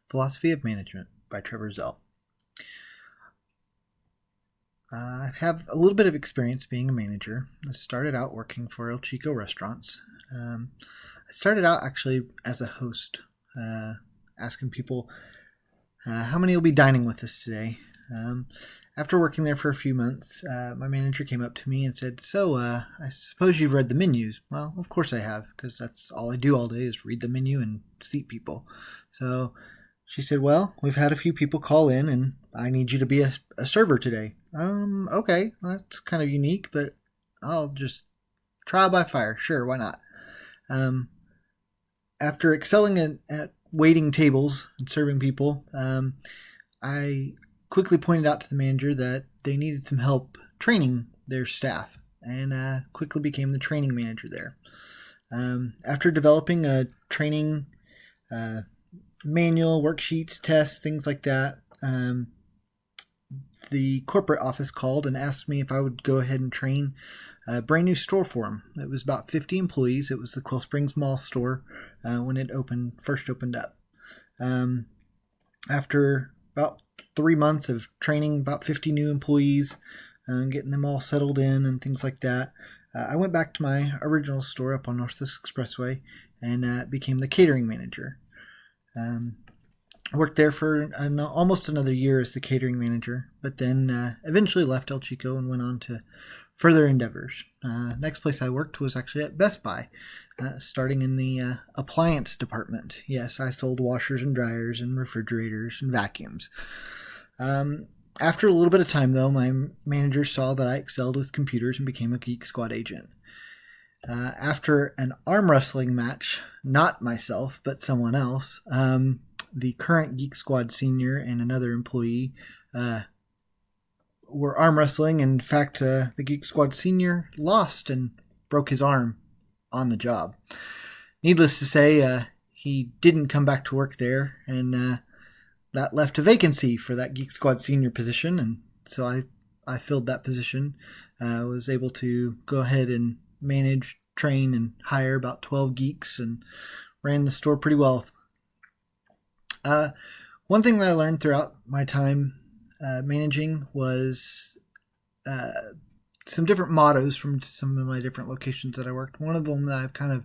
Philosophy of Management by Trevor Zell. I have a little bit of experience being a manager. I started out working for El Chico Restaurants. I started out actually as a host, asking people, how many will be dining with us today? After working there for a few months, my manager came up to me and said, I suppose you've read the menus. Well, of course I have, because that's all I do all day is read the menu and seat people. So she said, well, we've had a few people call in and I need you to be a server today. Okay, that's kind of unique, but I'll just trial by fire. Sure, why not? After excelling at waiting tables and serving people, I quickly pointed out to the manager that they needed some help training their staff and quickly became the training manager there. After developing a training manual, worksheets, tests, things like that, the corporate office called and asked me if I would go ahead and train a brand new store for them. It was about 50 employees. It was the Quill Springs Mall store when it first opened up. After about 3 months of training about 50 new employees, getting them all settled in and things like that, I went back to my original store up on Northwest Expressway and became the catering manager. Worked there for almost another year as the catering manager, but then eventually left El Chico and went on to further endeavors. Next place I worked was actually at Best Buy, starting in the appliance department. Yes, I sold washers and dryers and refrigerators and vacuums. After a little bit of time, though, my manager saw that I excelled with computers and became a Geek Squad agent. After an arm wrestling match, not myself, but someone else, the current Geek Squad senior and another employee were arm wrestling. In fact, the Geek Squad senior lost and broke his arm on the job. Needless to say, he didn't come back to work there, and that left a vacancy for that Geek Squad senior position, and so I filled that position. Was able to go ahead and manage, train, and hire about 12 geeks and ran the store pretty well. One thing that I learned throughout my time managing was some different mottos from some of my different locations that I worked. One of them that I've kind of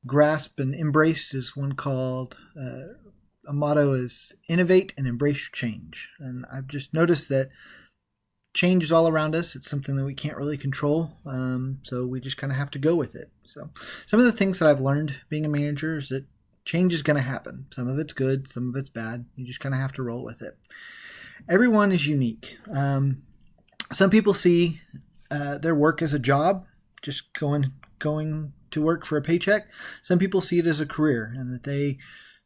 grasped and embraced is one called, a motto is innovate and embrace change. And I've just noticed that change is all around us. It's something that we can't really control, so we just kind of have to go with it. So some of the things that I've learned being a manager is that change is going to happen. Some of it's good, some of it's bad. You just kind of have to roll with it. Everyone is unique. Some people see their work as a job, just going to work for a paycheck. Some people see it as a career and that they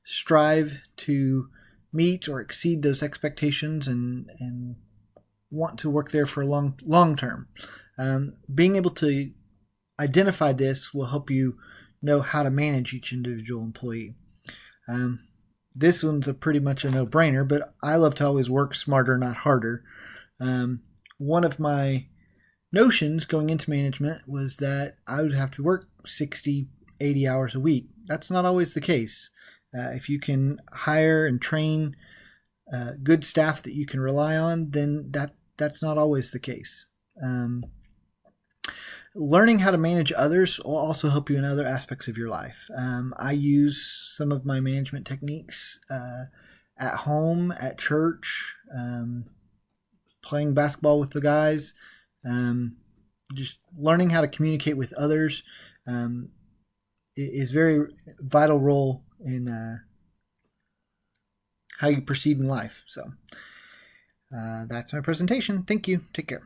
strive to meet or exceed those expectations and want to work there for a long term. Being able to identify this will help you know how to manage each individual employee. This one's pretty much a no-brainer, but I love to always work smarter, not harder. One of my notions going into management was that I would have to work 60, 80 hours a week. That's not always the case. If you can hire and train good staff that you can rely on, then that's not always the case. Learning how to manage others will also help you in other aspects of your life. I use some of my management techniques at home, at church, playing basketball with the guys, just learning how to communicate with others is very vital role in how you proceed in life. So that's my presentation. Thank you. Take care.